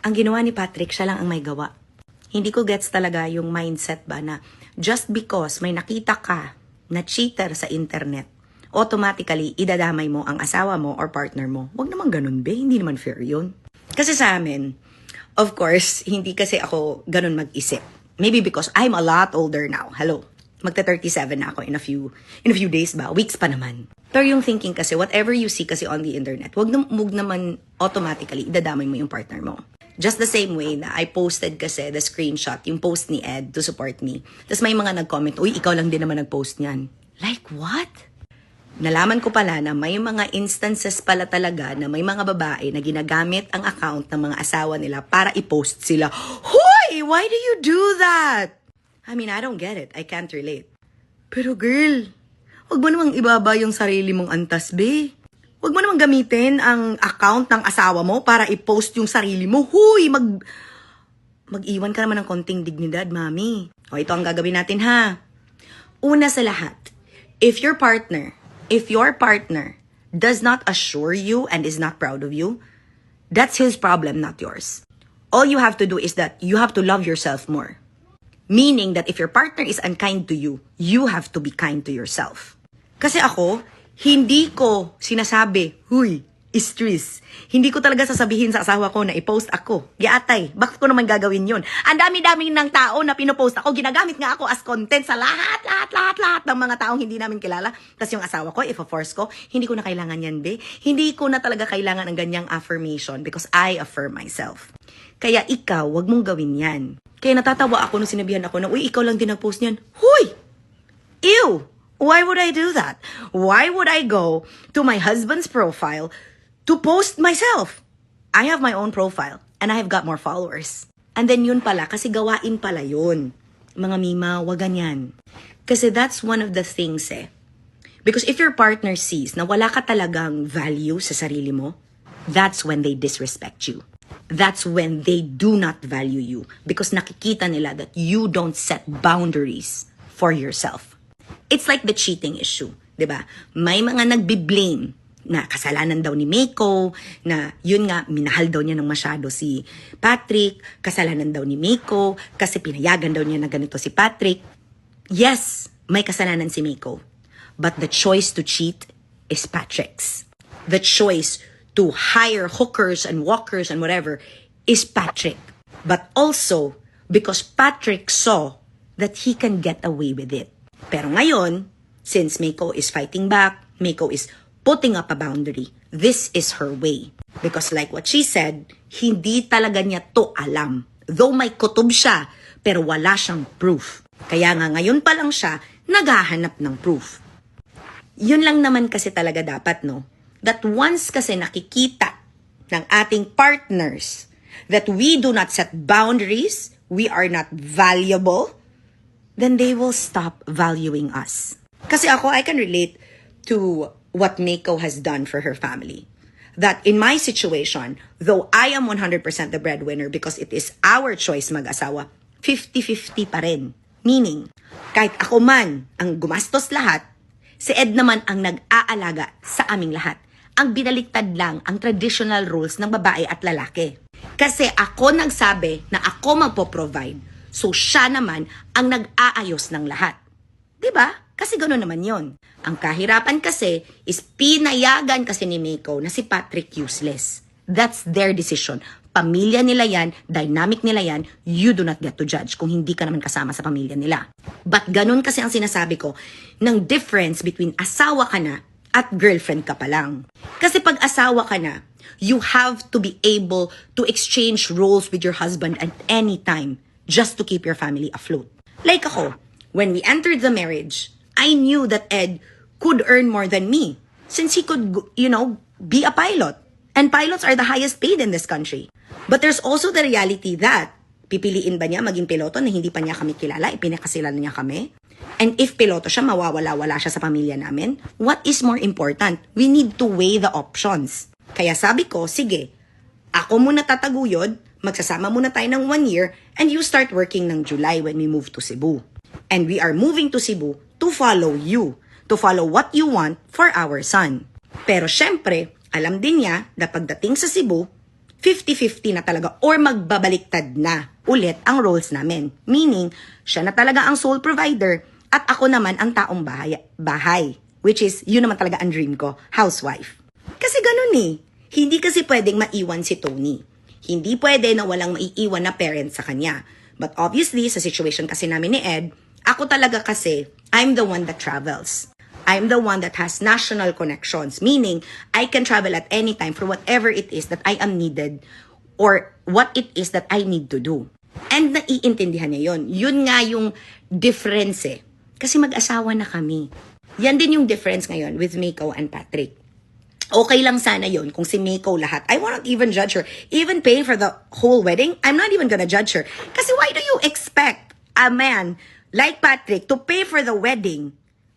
Ang ginawa ni Patrick, siya lang ang may gawa. Hindi ko gets talaga yung mindset ba na just because may nakita ka na cheater sa internet, automatically idadamay mo ang asawa mo or partner mo. Wag naman ganun, be. Hindi naman fair yun. Kasi sa amin, of course, hindi kasi ako ganun mag-isip. Maybe because I'm a lot older now. Hello. Magta-37 na ako in a few days ba? Weeks pa naman. Pero yung thinking kasi, whatever you see kasi on the internet, wag naman automatically idadamay mo yung partner mo. Just the same way na I posted kasi the screenshot, yung post ni Ed to support me. Tapos may mga nag-comment, uy, ikaw lang din naman nag-post niyan. Like what? Nalaman ko pala na may mga instances pala talaga na may mga babae na ginagamit ang account ng mga asawa nila para i-post sila. Hoy! Why do you do that? I mean, I don't get it. I can't relate. Pero girl, wag mo namang ibaba yung sarili mong antas, be. Wag mo namang gamitin ang account ng asawa mo para i-post yung sarili mo. Huy! Mag-iwan ka naman ng konting dignidad, mami. O, ito ang gagawin natin, ha? Una sa lahat, if your partner does not assure you and is not proud of you, that's his problem, not yours. All you have to do is that you have to love yourself more. Meaning that if your partner is unkind to you, you have to be kind to yourself. Kasi ako, hindi ko sinasabi, huy, stress. Hindi ko talaga sasabihin sa asawa ko na i-post ako. Giatay, bakit ko naman gagawin yun? Ang dami-dami ng tao na pinopost ako, ginagamit nga ako as content sa lahat ng mga taong hindi namin kilala. Tapos yung asawa ko, if force ko, hindi ko na kailangan yan, be. Hindi ko na talaga kailangan ng ganyang affirmation because I affirm myself. Kaya ikaw, wag mong gawin yan. Kaya natatawa ako nung sinabihan ako na, uy, ikaw lang din nag-post niyan. Huy! Ew! Why would I do that? Why would I go to my husband's profile to post myself? I have my own profile and I have got more followers. And then yun pala, kasi gawain pala yun. Mga mima, wag ganyan. Kasi that's one of the things Because if your partner sees na wala ka talagang value sa sarili mo, that's when they disrespect you. That's when they do not value you. Because nakikita nila that you don't set boundaries for yourself. It's like the cheating issue, 'di ba? May mga nagbi-blame na kasalanan daw ni Meiko, na yun nga, minahal daw niya ng masyado si Patrick, kasalanan daw ni Meiko, kasi pinayagan daw niya na ganito si Patrick. Yes, may kasalanan si Meiko. But the choice to cheat is Patrick's. The choice to hire hookers and walkers and whatever is Patrick. But also, because Patrick saw that he can get away with it. Pero ngayon, since Meiko is fighting back, Meiko is putting up a boundary, this is her way. Because like what she said, hindi talaga niya to alam. Though may kutob siya, pero wala siyang proof. Kaya nga ngayon pa lang siya, naghahanap ng proof. Yun lang naman kasi talaga dapat, no? That once kasi nakikita ng ating partners that we do not set boundaries, we are not valuable, then they will stop valuing us. Kasi ako, I can relate to what Meiko has done for her family. That in my situation, though I am 100% the breadwinner because it is our choice mag-asawa, 50-50 pa rin. Meaning, kahit ako man ang gumastos lahat, si Ed naman ang nag-aalaga sa aming lahat. Ang binaliktad lang ang traditional rules ng babae at lalaki. Kasi ako nagsabi na ako magpo-provide. So, siya naman ang nag-aayos ng lahat. 'Di ba? Kasi gano'n naman yon. Ang kahirapan kasi is pinayagan kasi ni Meiko na si Patrick useless. That's their decision. Pamilya nila yan, dynamic nila yan, you do not get to judge kung hindi ka naman kasama sa pamilya nila. But ganun kasi ang sinasabi ko ng difference between asawa ka na at girlfriend ka pa lang. Kasi pag asawa ka na, you have to be able to exchange roles with your husband at any time just to keep your family afloat. Like ako, when we entered the marriage, I knew that Ed could earn more than me since he could, be a pilot. And pilots are the highest paid in this country. But there's also the reality that pipiliin ba niya maging piloto na hindi pa niya kami kilala, ipinakasilan niya kami? And if piloto siya, mawawala-wala siya sa pamilya namin? What is more important? We need to weigh the options. Kaya sabi ko, sige, ako muna tataguyod, magsasama muna tayo ng 1 year, and you start working ng July when we move to Cebu. And we are moving to Cebu to follow you, to follow what you want for our son. Pero syempre, alam din niya na pagdating sa Cebu, 50-50 na talaga or magbabaliktad na ulit ang roles namin. Meaning, siya na talaga ang sole provider at ako naman ang taong bahay. Which is, yun naman talaga ang dream ko, housewife. Kasi ganun eh. Hindi kasi pwedeng maiwan si Tony. Hindi pwede na walang maiiwan na parent sa kanya. But obviously, sa situation kasi namin ni Ed, ako talaga kasi, I'm the one that travels. I'm the one that has national connections, meaning I can travel at any time for whatever it is that I am needed or what it is that I need to do. And naiintindihan niya yun. Yun nga yung difference eh. Kasi mag-asawa na kami. Yan din yung difference ngayon with Mako and Patrick. Okay lang sana yun kung si Mako lahat. I won't even judge her. Even paying for the whole wedding, I'm not even gonna judge her. Kasi why do you expect a man like Patrick to pay for the wedding?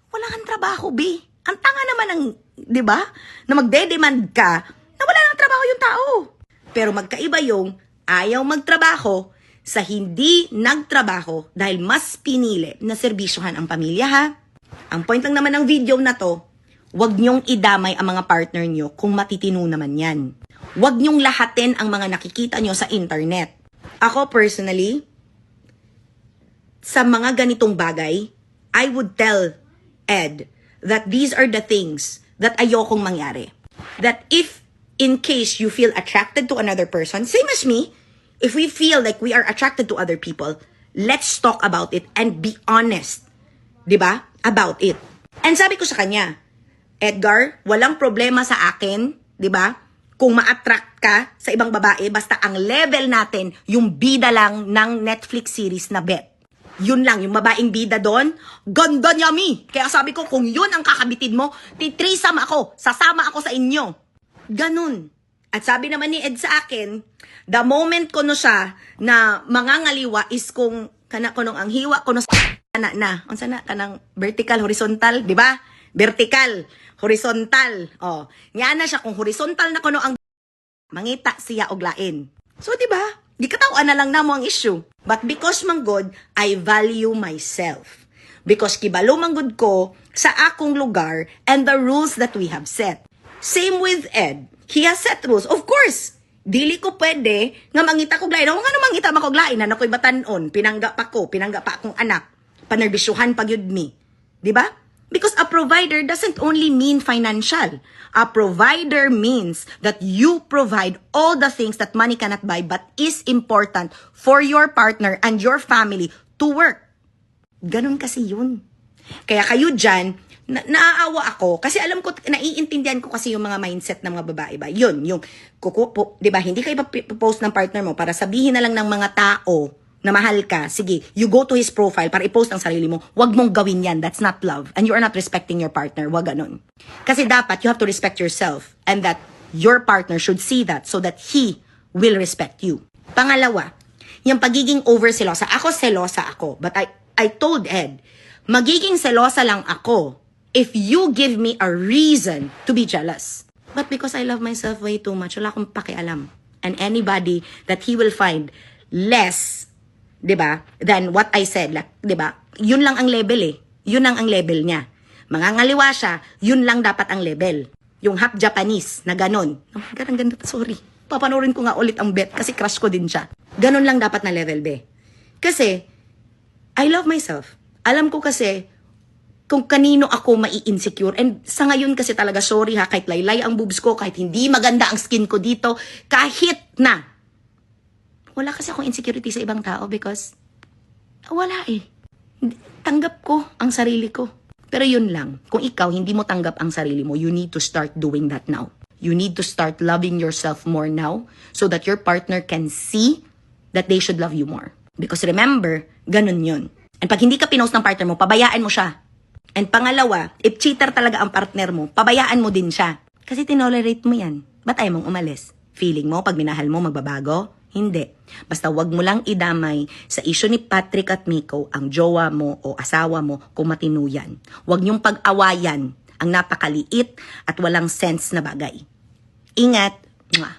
Wala kang trabaho, B. Ang tanga naman ng, di ba? Na magde-demand ka na wala nang trabaho yung tao. Pero magkaiba yung ayaw magtrabaho sa hindi nagtrabaho dahil mas pinili na serbisyohan ang pamilya, ha? Ang point lang naman ng video na to, huwag niyong idamay ang mga partner niyo kung matitino naman yan. Huwag niyong lahatin ang mga nakikita niyo sa internet. Ako personally, sa mga ganitong bagay, I would tell Ed that these are the things that ayokong mangyari. That if in case you feel attracted to another person, same as me, if we feel like we are attracted to other people, let's talk about it and be honest, 'di ba? About it. And sabi ko sa kanya, Edgar, walang problema sa akin, 'di ba? Kung ma-attract ka sa ibang babae, basta ang level natin yung bida lang ng Netflix series na Bet. Yun lang, yung babaeng bida doon, ganda niya, mi. Kaya sabi ko, kung yun ang kakabitin mo, titrisam ako, sasama ako sa inyo. Ganun. At sabi naman ni Ed sa akin, the moment ko no siya na mangangaliwa is kung kunong ang hiwa ko no sa na. Unsa na kanang vertical, horizontal, di ba? Vertical, horizontal. Oh, nga na siya kung horizontal na kuno ang mangita siya og lain. So di ba? Di katawan na lang namo ang issue. But because manggod, I value myself. Because kibalo manggod ko sa akong lugar and the rules that we have set. Same with Ed. He has set rules. Of course, dili ko pwede nga mangita ko lain. O nga no mangita makog lain na nakoy batanon, pinangga pa akong anak. Panerbisyuhan pag yud mi. Di ba? Because a provider doesn't only mean financial. A provider means that you provide all the things that money cannot buy but is important for your partner and your family to work. Ganun kasi yun. Kaya kayo dyan, naaawa ako kasi alam ko, naiintindihan ko kasi yung mga mindset ng mga babae ba. Yun, yung, di ba, hindi kayo post ng partner mo para sabihin na lang ng mga tao na mahal ka, sige, you go to his profile para i-post ang sarili mo, wag mong gawin yan. That's not love. And you are not respecting your partner. Wag ganun. Kasi dapat, you have to respect yourself and that your partner should see that so that he will respect you. Pangalawa, yung pagiging over-selosa. Ako, selosa ako. But I told Ed, magiging selosa lang ako if you give me a reason to be jealous. But because I love myself way too much, wala akong pakialam. And anybody that he will find less, 'di ba? Then what I said, like, 'di ba? Yun lang ang level eh. Yun lang ang level niya. Mangangaliwa siya, yun lang dapat ang level. Yung half Japanese na ganon. Oh my God, ang ganda. Sorry. Papanoorin ko nga ulit ang Bet kasi crush ko din siya. Ganon lang dapat na level, be. Kasi I love myself. Alam ko kasi kung kanino ako mai-insecure. And sa ngayon kasi talaga, sorry ha, kahit laylay ang boobs ko, kahit hindi maganda ang skin ko dito, kahit na wala kasi akong insecurity sa ibang tao because wala eh. Tanggap ko ang sarili ko. Pero yun lang, kung ikaw hindi mo tanggap ang sarili mo, you need to start doing that now. You need to start loving yourself more now so that your partner can see that they should love you more. Because remember, ganun yun. And pag hindi ka pinost ng partner mo, pabayaan mo siya. And pangalawa, if cheater talaga ang partner mo, pabayaan mo din siya. Kasi tinolerate mo yan. Ba't ayaw mong umalis? Feeling mo, pag minahal mo, magbabago? Hindi. Basta wag mo lang idamay sa issue ni Patrick at Mako ang jowa mo o asawa mo kung matino yan. Wag niyong pag-awayan ang napakaliit at walang sense na bagay. Ingat! Mwah!